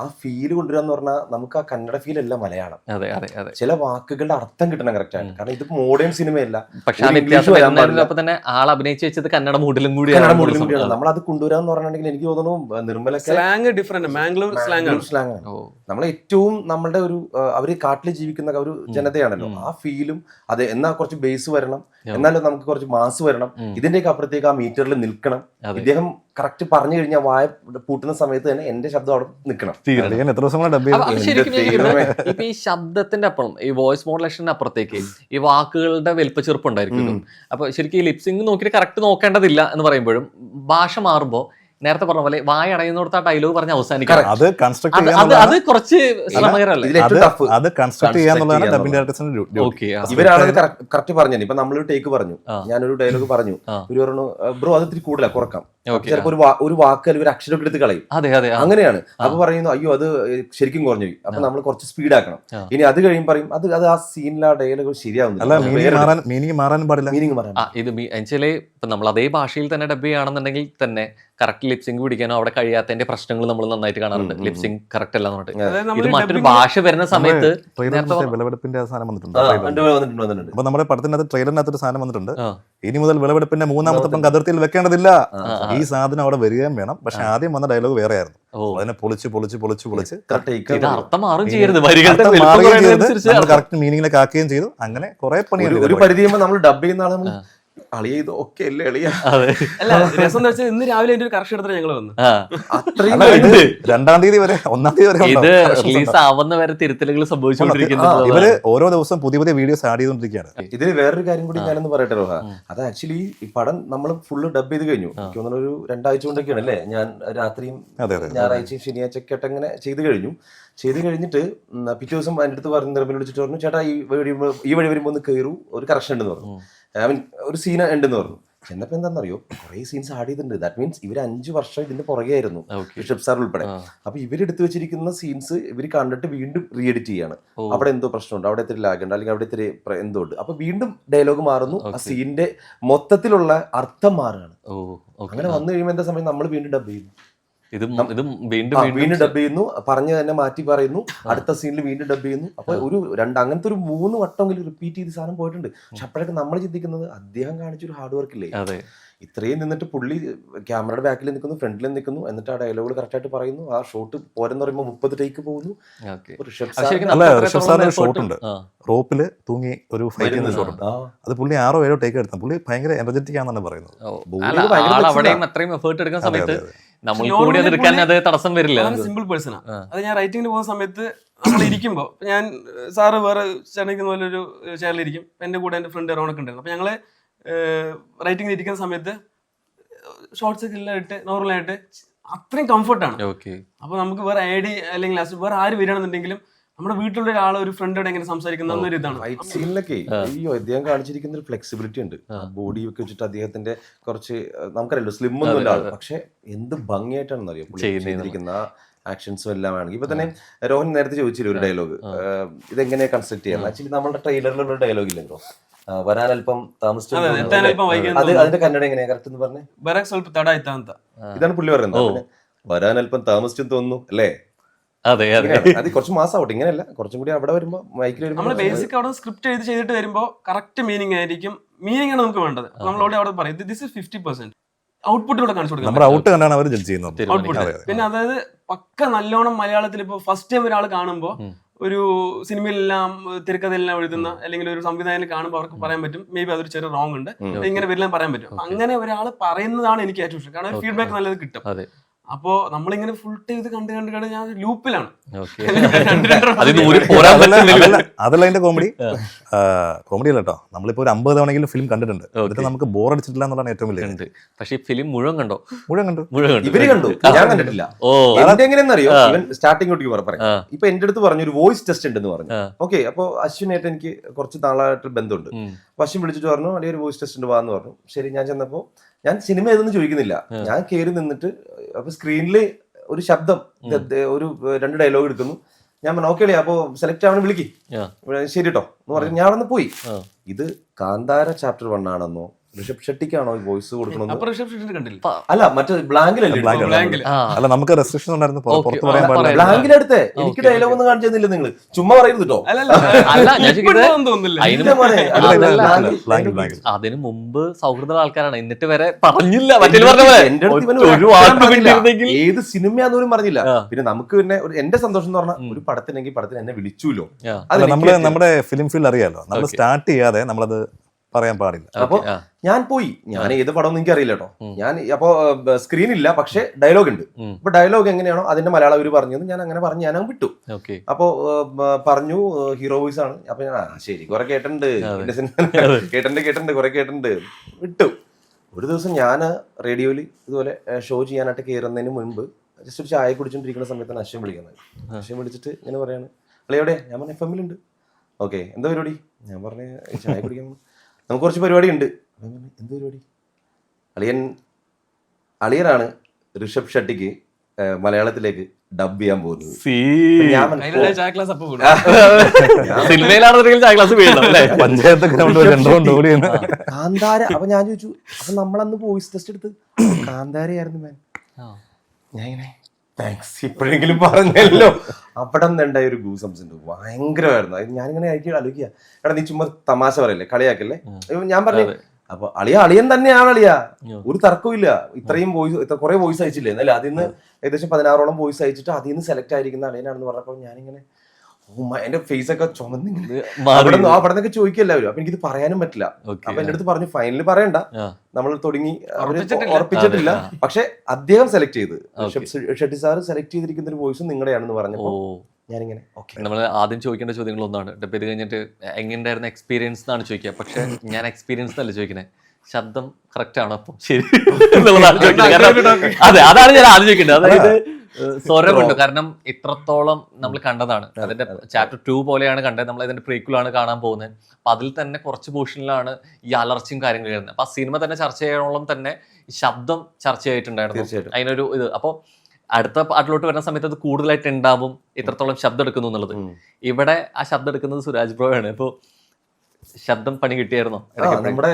ആ ഫീല് കൊണ്ടുവരാന്ന് പറഞ്ഞാൽ നമുക്ക് ആ കന്നഡ ഫീൽ അല്ല മലയാളം. അതെ അതെ അതെ. ചില വാക്കുകളുടെ അർത്ഥം കിട്ടണം കറക്റ്റ് ആയിട്ട്. കാരണം ഇത് മോഡേൺ സിനിമയല്ല. പക്ഷെ ആ വ്യത്യാസം വരുന്നതിനൊപ്പം തന്നെ ആൾ അഭിനയിച്ച് വെച്ചത് കന്നഡ മൂഡിലും കന്നഡ കൂടിയാണ്. മോഡലും കൂടിയാണ്. നമ്മളത് കൊണ്ടുവരാന്ന് പറഞ്ഞിട്ടുണ്ടെങ്കിൽ എനിക്ക് തോന്നുന്നു നിർമ്മലൊക്കെ സ്ലാങ് ഡിഫറെന്റ്, മാംഗ്ലൂർ സ്ലാങ് ആണ്. നമ്മളെ ഏറ്റവും നമ്മളുടെ ഒരു അവര് കാട്ടിൽ ജീവിക്കുന്ന ഒരു ജനതയാണല്ലോ. ആ ഫീലും അതെ, എന്നാ കുറച്ച് ബേസ് വരണം, എന്നാലും നമുക്ക് കുറച്ച് മാസ് വരണം, ഇതിന്റെയൊക്കെ അപ്പുറത്തേക്ക് ആ മീറ്ററിൽ നിൽക്കണം. ഇദ്ദേഹം കറക്റ്റ് പറഞ്ഞു കഴിഞ്ഞാൽ വായ പൂട്ടുന്ന സമയത്ത് തന്നെ എന്റെ ശബ്ദം അവിടെ നിൽക്കണം. എത്ര ദിവസം കൊണ്ട് ഡബ് അപ്പൊ അത് ശരിക്കും ഇപ്പൊ ഈ ശബ്ദത്തിന്റെ അപ്പുറം ഈ വോയിസ് മോഡുലേഷന്റെ അപ്പുറത്തേക്ക് ഈ വാക്കുകളുടെ വലിപ്പച്ചെറുപ്പം ഉണ്ടായിരിക്കും. അപ്പൊ ശരിക്കും ഈ ലിപ്സിംഗ് നോക്കിയിട്ട് കറക്റ്റ് നോക്കേണ്ടതില്ല എന്ന് പറയുമ്പോഴും ഭാഷ മാറുമ്പോ നേരത്തെ പറഞ്ഞ പോലെ വായ അടയുന്നിടത്ത് ആ ഡയലോഗ് പറഞ്ഞ് അവസാനിക്കണം. അത് കൺസ്ട്രക്ട് അത് കുറച്ച് ശ്രമകരമല്ലേ? അത് കൺസ്ട്രക്ട് ചെയ്യാന്നുള്ളതാണ് ഡബിംഗ് ഡയറക്ടേഴ്സിന്റെ ഡ്യൂട്ടി. ഓക്കെ. ഇവരാണ് കറക്റ്റ് പറഞ്ഞു. ഇപ്പൊ നമ്മളൊരു ടേക്ക് പറഞ്ഞു, ഞാനൊരു ഡയലോഗ് പറഞ്ഞു, ഇവര് പറഞ്ഞു ബ്രോ അത് ഇത്തിരി കൂടുതലാ, കുറക്കാം. ചിലപ്പോ ഒരു വാക്ക് അല്ലെങ്കിൽ ഒരു അക്ഷരം എടുത്ത് കളയും. അതെ അതെ. അങ്ങനെയാണ്. അപ്പൊ പറയുന്നു അയ്യോ അത് ശരിക്കും കുറഞ്ഞു, അപ്പൊ നമ്മൾ കുറച്ച് സ്പീഡാക്കണം. ഇനി അത് കഴിയും പറയും അത് ആ സീനിലെ ആ ഡയലോഗ് ശരിയാവുന്നില്ല, മീനിങ് മാറാനും പാടില്ല. മീനിങ് മാറാൻ ഇത് എന്നുവെച്ചാല് ഇപ്പൊ നമ്മൾ അതേ ഭാഷയിൽ തന്നെ ഡബ് ചെയ്യുകയാണെന്നുണ്ടെങ്കിൽ തന്നെ കറക്റ്റ് ലിപ്സിംഗ് പിടിക്കാനോ അവിടെ കഴിയാത്തതിന്റെ പ്രശ്നങ്ങൾ നമ്മൾ നന്നായിട്ട് കാണാറുണ്ട്. ലിപ്സിംഗ് കറക്റ്റ് അല്ല എന്ന് പറഞ്ഞിട്ട്. ഇത് മറ്റൊരു ഭാഷ വരുന്ന സമയത്ത് വിളവെടുപ്പിന്റെ സാധനം വന്നിട്ടുണ്ട്. വന്നിട്ടുണ്ട്. അപ്പൊ നമ്മുടെ പടത്തിനകത്ത് ട്രെയിലറിനകത്ത് ഒരു സാധനം വന്നിട്ടുണ്ട്. ഇനി മുതൽ വിളവെടുപ്പിന്റെ 3ാമത്തെ പങ്ക് അതിർത്തിയിൽ വെക്കേണ്ടതില്ല. ഈ സാധനം അവിടെ വരികയും വേണം. പക്ഷെ ആദ്യം വന്ന ഡയലോഗ് വേറെ ആയിരുന്നു. അതിനെ പൊളിച്ച് പൊളിച്ച് പൊളിച്ച് പൊളിച്ച് ഇത് അർത്ഥം മാറും ചെയ്യരുത്, കറക്റ്റ് മീനിങ്ങിലേക്ക് ആക്കുകയും ചെയ്തു. അങ്ങനെ കുറെ പണിയുണ്ട്. ഒരു പരിധി നമ്മൾ ഡബ് ചെയ്യുന്ന ആളെ അളിയ ഇത് ഒക്കെ അല്ലേ അളിയ. അല്ല രസം എന്ന് വെച്ചാൽ ഇന്ന് രാവിലെ ഒരു കറക്ഷൻ എടുത്തിട്ട് ഞങ്ങൾ വന്നു. അത്രയും 2-ാം തീയതി വരെ 1-ാം തീയതി വരെ ഇത് റിലീസ് ആവുന്ന വരെ തിരുത്തലുകൾ സംഭവിച്ചുകൊണ്ടിരിക്കുന്നത്. ഇവര് ഓരോ ദിവസം പുതിയ പുതിയ വീഡിയോസ് ആഡ് ചെയ്തുകൊണ്ടിരിക്കുകയാണ്. ഇതിന് വേറൊരു കാര്യം കൂടി ഞാനൊന്ന് പറയട്ടെ റോഹ. അത് ആക്ച്വലി ഈ പടം നമ്മൾ ഫുള്ള് ഡബ് ചെയ്ത് കഴിഞ്ഞു. എനിക്ക് തോന്നുന്നു ഒരു 2 ആഴ്ച കൊണ്ടൊക്കെയാണ് അല്ലേ. ഞാൻ രാത്രിയും ഞായറാഴ്ചയും ശനിയാഴ്ചയൊക്കെ ആയിട്ട് അങ്ങനെ ചെയ്ത് കഴിഞ്ഞിട്ട് പിറ്റേ ദിവസം എൻ്റെ അടുത്ത് പറഞ്ഞ് നിർമ്മൽ വിളിച്ചിട്ട് പറഞ്ഞു, ചേട്ടാ ഈ വഴി വരുമ്പോൾ ഒന്ന് കയറൂ, ഒരു കറക്ഷൻ ഉണ്ടെന്ന് പറഞ്ഞു. ഐ മീൻ ഒരു സീൻ ഉണ്ടെന്ന് പറഞ്ഞു. ചെന്നപ്പോ എന്താണെന്നറിയോ, കുറെ സീൻസ് ആഡ് ചെയ്തിട്ടുണ്ട്. ദാറ്റ് മീൻസ് ഇവർ 5 വർഷം ഇതിന്റെ പുറകെ ആയിരുന്നു, ഋഷഭ് സാർ ഉൾപ്പെടെ. അപ്പൊ ഇവരെടുത്ത് വെച്ചിരിക്കുന്ന സീൻസ് ഇവർ കണ്ടിട്ട് വീണ്ടും റീ എഡിറ്റ് ചെയ്യാണ്. അവിടെ എന്തോ പ്രശ്നമുണ്ട്, അവിടെ ഇത്തിരി ലാഗ് ഉണ്ട്, അല്ലെങ്കിൽ അവിടെ ഇത്തിരി എന്തോ ഉണ്ട്. അപ്പൊ വീണ്ടും ഡയലോഗ് മാറുന്നു, ആ സീനിന്റെ മൊത്തത്തിലുള്ള അർത്ഥം മാറുകയാണ്. അങ്ങനെ വന്നു കഴിയുമ്പോൾ എന്താ സമയം നമ്മൾ വീണ്ടും ഡബ് ചെയ്യുന്നു, വീണ്ടും ഡബ് ചെയ്യുന്നു, പറഞ്ഞു തന്നെ മാറ്റി പറയുന്നു, അടുത്ത സീനിൽ വീണ്ടും ഡബ് ചെയ്യുന്നു. അപ്പൊ അങ്ങനത്തെ ഒരു 3 വട്ടമെങ്കിലും റിപ്പീറ്റ് ചെയ്ത് സാധനം പോയിട്ടുണ്ട്. പക്ഷെ അപ്പോഴൊക്കെ നമ്മൾ ചിന്തിക്കുന്നത് അദ്ദേഹം കാണിച്ചൊരു ഹാർഡ് വർക്ക് ഇല്ലേ. ഇത്രയും നിന്നിട്ട് പുള്ളി ക്യാമറയുടെ ബാക്കിൽ നിൽക്കുന്നു, ഫ്രണ്ടിൽ നിൽക്കുന്നു, എന്നിട്ട് ആ ഡയലോഗുകൾ കറക്റ്റ് ആയിട്ട് പറയുന്നു. ആ ഷോട്ട് പോരെന്ന് പറയുമ്പോൾ 30 ടേക്ക് പോകുന്നു. ഋഷഭ് സാറിന് ഷോട്ട് ഉണ്ട്, റോപ്പില് തൂങ്ങി ഒരു ഫൈറ്റ് ചെയ്യുന്ന ഷോട്ട് ഉണ്ട്. അത് പുള്ളി 6-7 ടേക്ക് എടുത്ത. പുള്ളി ഭയങ്കര എനർജറ്റിക് ആണെന്നാണ് പറയുന്നത്. അവിടെയും അത്രയും എഫേർട്ട് എടുക്കുന്ന സമയത്ത് നമ്മൾ കൂടി അതെടുക്കാൻ അത് തടസ്സം വരില്ല. സിമ്പിൾ പേഴ്സണാ. അത് ഞാൻ റൈറ്റിംഗിന് പോകുന്ന സമയത്ത് നമ്മൾ ഇരിക്കുമ്പോ ഞാൻ സാറ് വേറെ ചെന്നൈക്കുന്ന പോലെ ഒരു ചെയറിലിരിക്കും, എന്റെ കൂടെ എന്റെ ഫ്രണ്ട് റോണൊക്കെ ഉണ്ടായിരുന്നു. അപ്പൊ ഞങ്ങള് റൈറ്റിംഗിൽ ഇരിക്കുന്ന സമയത്ത് ഷോർട്സ് ഒക്കെ എല്ലാം ഇട്ട് നോർമലായിട്ട് അത്രയും കംഫർട്ടാണ്. അപ്പൊ നമുക്ക് വേറെ ഐഡി അല്ലെങ്കിൽ വേറെ ആര് വരികയാണെന്നുണ്ടെങ്കിലും നമ്മുടെ വീട്ടിലുള്ള ഒരാൾ ഒരു ഫ്രണ്ടോട് എങ്ങനെ സംസാരിക്കുന്ന ഒരു ഇതാണ്. അയ്യോ അദ്ദേഹം കാണിച്ചിരിക്കുന്ന ഒരു ഫ്ലെക്സിബിലിറ്റി ഉണ്ട്. ബോഡി ഒക്കെ വെച്ചിട്ട് അദ്ദേഹത്തിന്റെ കുറച്ച് നമുക്കറിയാലോ സ്ലിം ഒന്നും ഇല്ല, പക്ഷെ എന്ത് ഭംഗിയായിട്ടാണെന്ന് അറിയാം ചെയ്തിരിക്കുന്ന ആക്ഷൻസും എല്ലാം ആണെങ്കിൽ. ഇപ്പൊ തന്നെ രോഹൻ നേരത്തെ ചോദിച്ചില്ല ഒരു ഡയലോഗ്, ഇതെങ്ങനെയാ കൺസ്ട്രക്ട് ചെയ്യാം. ആക്ച്വലി നമ്മുടെ ട്രെയിലറിലുള്ള ഡയലോഗ് ഇല്ലല്ലോ, വരാൻ അല്പം താമസിച്ചു. അതിന്റെ കന്നഡ എങ്ങനെയാ കറക്റ്റ് എന്ന് പറഞ്ഞേ? ഇതാണ് പുള്ളി പറയുന്നത്, വരാൻ അല്പം താമസിച്ചെന്ന് തോന്നുന്നു അല്ലേ. അതെ അത് കുറച്ച് മാസം ആവട്ടെ, ഇങ്ങനെയല്ല കുറച്ചും കൂടി അവിടെ വരുമ്പോ മൈക്കിൽ നമ്മൾ ബേസിക് അവിടെ സ്ക്രിപ്റ്റ് ചെയ്തിട്ട് വരുമ്പോ കറക്റ്റ് മീനിങ് ആയിരിക്കും. മീനിങ് ആണ് നമുക്ക് വേണ്ടത്. നമ്മളോട് അവിടെ പറയും ദിസ് ഇസ് 50%. ഔട്ട്പുട്ടിലൂടെ കാണിച്ചു കൊടുക്കാം. പിന്നെ അതായത് പക്ക നല്ലോണം മലയാളത്തിൽ ഇപ്പൊ ഫസ്റ്റ് ടൈം ഒരാൾ കാണുമ്പോ ഒരു സിനിമയിലെല്ലാം തിരക്കഥയെല്ലാം എഴുതുന്ന അല്ലെങ്കിൽ ഒരു സംവിധായകനെ കാണുമ്പോൾ അവർക്ക് പറയാൻ പറ്റും മേ ബി അതൊരു ചെറിയ റോങ് ഉണ്ട്, ഇങ്ങനെ വരില്ല പറയാൻ പറ്റും. അങ്ങനെ ഒരാൾ പറയുന്നതാണ് എനിക്ക് ഏറ്റവും ഇഷ്ടം. കാരണം ഫീഡ്ബാക്ക് നല്ലത് കിട്ടും. അപ്പോ നമ്മളിങ്ങനെ ഫുൾ ടൈം ഇത് കണ്ട് ഞാൻ ലൂപ്പിലാണ്. അതല്ല അതിന്റെ കോമഡി അല്ല കേട്ടോ. നമ്മളിപ്പോ ഒരു 50 തവണയെങ്കിലും ഫിലിം കണ്ടിട്ടുണ്ട്, എന്നിട്ട് നമുക്ക് ബോർ അടിച്ചിട്ടില്ല എന്നുള്ളതാണ് ഏറ്റവും വലിയ. പക്ഷേ ഫിലിം മുഴുവൻ കണ്ടു. ഇവര് കണ്ടു, ഞാൻ കണ്ടിട്ടില്ല. എങ്ങനെയെന്നറിയോ, ഇവൻ സ്റ്റാർട്ടിംഗ് ഒട്ടിക്ക് പറയാം. ഇപ്പൊ എന്റെ അടുത്ത് പറഞ്ഞു ഒരു വോയിസ് ടെസ്റ്റ് ഉണ്ടെന്ന് പറഞ്ഞു. ഓക്കെ, അപ്പൊ അശ്വിനായിട്ട് എനിക്ക് കുറച്ച് നാളായിട്ട് ബന്ധമുണ്ട്. അപ്പൊ അശ്വിൻ വിളിച്ചിട്ട് പറഞ്ഞു അല്ലെങ്കിൽ ഒരു വോയിസ് ടെസ്റ്റ് ഉണ്ട് വാന്ന് പറഞ്ഞു. ശരി, ഞാൻ ചെന്നപ്പോ ഞാൻ സിനിമ ഏതൊന്നും ചോദിക്കുന്നില്ല, ഞാൻ കയറി നിന്നിട്ട് അപ്പൊ സ്ക്രീനിൽ ഒരു ശബ്ദം, ഒരു 2 ഡയലോഗ് എടുക്കുന്നു. ഞാൻ പറഞ്ഞു ഓക്കെ അപ്പൊ സെലക്ട് ആവണം വിളിക്ക്, ശരി കേട്ടോ എന്ന് പറഞ്ഞു. ഞാൻ വന്ന് പോയി. ഇത് കാന്താര ചാപ്റ്റർ 1 ആണെന്നോ ഋഷഭ് ഷെട്ടിക്കാണോ ഈ വോയിസ് കൊടുക്കണമെന്ന്? അപ്പൊ ഋഷഭ് കണ്ടില്ല. അല്ല മറ്റേ ബ്ലാങ്കിലല്ലേ? ബ്ലാങ്കിൽ. അല്ല നമുക്ക് റെസ്ട്രിക്ഷൻ ഉണ്ടായിരുന്നു, പുറത്ത് പറയാൻ പാടില്ല. ബ്ലാങ്കിലെടുത്തേ എനിക്ക് ഡയലോഗ് ഒന്നും കാണിച്ചു തന്നില്ല നിങ്ങൾ, ചുമ്മാ പറയുന്നത് കേട്ടോ. അല്ല ഞാൻ ചോദിക്കുന്നത് തോന്നുന്നില്ല. അതിന് അതിന് മുമ്പ് സൗഹൃദ ആൾക്കാരാണ്, എന്നിട്ട് വരെ പറഞ്ഞില്ല. മറ്റേ പറഞ്ഞ പോലെ എന്റെ അടുത്ത് ഇവന് ഒരു വാക്ക് മിണ്ടിയിരുന്നെങ്കിൽ ഏത് സിനിമയാന്ന് പോലും പറഞ്ഞില്ല. പിന്നെ നമുക്ക് പിന്നെ എന്റെ സന്തോഷം എന്ന് പറഞ്ഞാൽ ഒരു പടത്തിനെങ്കിൽ പടത്തിന് എന്നെ വിളിച്ചുല്ലോ. അല്ല നമ്മുടെ ഫിലിം ഫീൽഡ് അറിയാലോ, നമ്മൾ സ്റ്റാർട്ട് ചെയ്യാതെ നമ്മളത് പറയാൻ പാടില്ല. അപ്പൊ ഞാൻ പോയി, ഞാൻ ഏത് പടം എനിക്ക് അറിയില്ല കേട്ടോ. ഞാൻ അപ്പൊ സ്ക്രീൻ ഇല്ല, പക്ഷെ ഡയലോഗ് ഉണ്ട്. അപ്പൊ ഡയലോഗ് എങ്ങനെയാണോ അതിന്റെ മലയാളം അവര് പറഞ്ഞത് ഞാൻ അങ്ങനെ പറഞ്ഞു, ഞാൻ വിട്ടു. അപ്പൊ പറഞ്ഞു ഹീറോ വോയിസ് ആണ്. അപ്പൊ ഞാൻ ശരി കുറെ കേട്ടിട്ടുണ്ട്, കേട്ടിട്ടുണ്ട് കുറെ കേട്ടിട്ടുണ്ട്, വിട്ടു. ഒരു ദിവസം ഞാൻ റേഡിയോയിൽ ഇതുപോലെ ഷോ ചെയ്യാനായിട്ട് കയറുന്നതിന് മുൻപ് ജസ്റ്റ് ഒരു ചായ കുടിച്ചോണ്ടിരിക്കുന്ന സമയത്താണ് അശ്വൻ വിളിക്കുന്നത്. അശ്വൻ വിളിച്ചിട്ട് ഇങ്ങനെ പറയാണ്, അളിയോടെ? ഞാൻ പറഞ്ഞു FM ലുണ്ട്. ഓക്കെ, എന്താ പരിപാടി? ഞാൻ പറഞ്ഞു ചായ കുടിക്കാൻ, നമുക്ക് കുറച്ച് പരിപാടി ഉണ്ട്. എന്ത് പരിപാടി? അളിയനാണ് ഋഷഭ് ഷെട്ടിക്ക് മലയാളത്തിലേക്ക് ഡബ് ചെയ്യാൻ പോകുന്നത്. പഞ്ചായത്ത് കാന്താര. അപ്പൊ ഞാൻ ചോദിച്ചു, അപ്പൊ നമ്മളന്ന് വോയിസ് ടെസ്റ്റ് എടുത്ത് കാന്താരയായിരുന്നു മാൻ. ഞാൻ ഇങ്ങനെ താങ്ക്സ് ഇപ്പോഴെങ്കിലും പറഞ്ഞല്ലോ. അവിടെ നിന്നുണ്ടായ ഒരു ഗൂസംസ് ഉണ്ട്, ഭയങ്കരമായിരുന്നു. ഞാനിങ്ങനെ ആലോചിക്കുക, എടാ നീ ചുമ്മാ തമാശ പറയല്ലേ, കളിയാക്കല്ലേ? ഞാൻ പറഞ്ഞു, അപ്പൊ അളിയൻ തന്നെയാണ് അളിയ, ഒരു തർക്കവും ഇല്ല. ഇത്രയും വോയിസ്, കുറെ വോയിസ് അയച്ചില്ലേ എന്നല്ലേ, അതിൽ നിന്ന് ഏകദേശം 16ഓളം വോയിസ് അയച്ചിട്ട് അതിൽ നിന്ന് സെലക്ട് ആയിരിക്കുന്ന അളിയനാണെന്ന് പറഞ്ഞപ്പോൾ ഞാനിങ്ങനെ എന്റെ ഫേസ് ഒക്കെ ചുമന്നിങ്ങനെ അവിടെ നിന്നൊക്കെ ചോദിക്കല്ല അവര്. അപ്പൊ എനിക്കിത് പറയാനും പറ്റില്ല. അപ്പൊ എന്റെ അടുത്ത് പറഞ്ഞു ഫൈനലി പറയണ്ട, നമ്മൾ തുടങ്ങി, അവര് ഉറപ്പിച്ചിട്ടില്ല. പക്ഷെ അദ്ദേഹം സെലക്ട് ചെയ്ത്, ഷെട്ടി സാർ സെലക്ട് ചെയ്തിരിക്കുന്ന ഒരു വോയിസ് നിങ്ങളുടെയാണെന്ന് പറഞ്ഞപ്പോ ഞാനിങ്ങനെ നമ്മൾ ആദ്യം ചോദിക്കേണ്ട ചോദ്യങ്ങളൊന്നാണ്, ഡബ് ചെയ്ത് കഴിഞ്ഞിട്ട് എങ്ങനെയായിരുന്നു എക്സ്പീരിയൻസ് എന്നാണ് ചോദിക്കുക. പക്ഷെ ഞാൻ എക്സ്പീരിയൻസ് എന്നല്ല ചോദിക്കുന്നത്, ശബ്ദം കറക്റ്റ് ആണോ അപ്പൊ ശരി എന്നുള്ളതാണ് ചോദിക്കുന്നത്. അതെ, അതാണ് ഞാൻ ആദ്യം ചോദിക്കേണ്ടത്. അതായത് സ്വരമുണ്ട്, കാരണം ഇത്രത്തോളം നമ്മൾ കണ്ടതാണ്. അതിന്റെ ചാപ്റ്റർ 2 പോലെയാണ് കണ്ടത്, നമ്മൾ ഇതിന്റെ പ്രീക്വലാണ് കാണാൻ പോകുന്നത്. അപ്പൊ അതിൽ തന്നെ കുറച്ച് പോർഷനിലാണ് ഈ അലർച്ചയും കാര്യങ്ങളും വരുന്നത്. അപ്പൊ ആ സിനിമ തന്നെ ചർച്ച ചെയ്യണോളം തന്നെ ഈ ശബ്ദം ചർച്ച ചെയ്തിട്ടുണ്ടായിരുന്നു. അതിനൊരു ഇത് അപ്പൊ അടുത്ത പാട്ടിലോട്ട് വരുന്ന സമയത്ത് അത് കൂടുതലായിട്ട് ഉണ്ടാവും, ഇത്രത്തോളം ശബ്ദം എടുക്കുന്നു എന്നുള്ളത്. ഇവിടെ ആ ശബ്ദം എടുക്കുന്നത് സുരാജ് ബ്രോ ആണ്. ഇപ്പൊ ശബ്ദം പണി കിട്ടിയായിരുന്നോ? നമ്മുടെ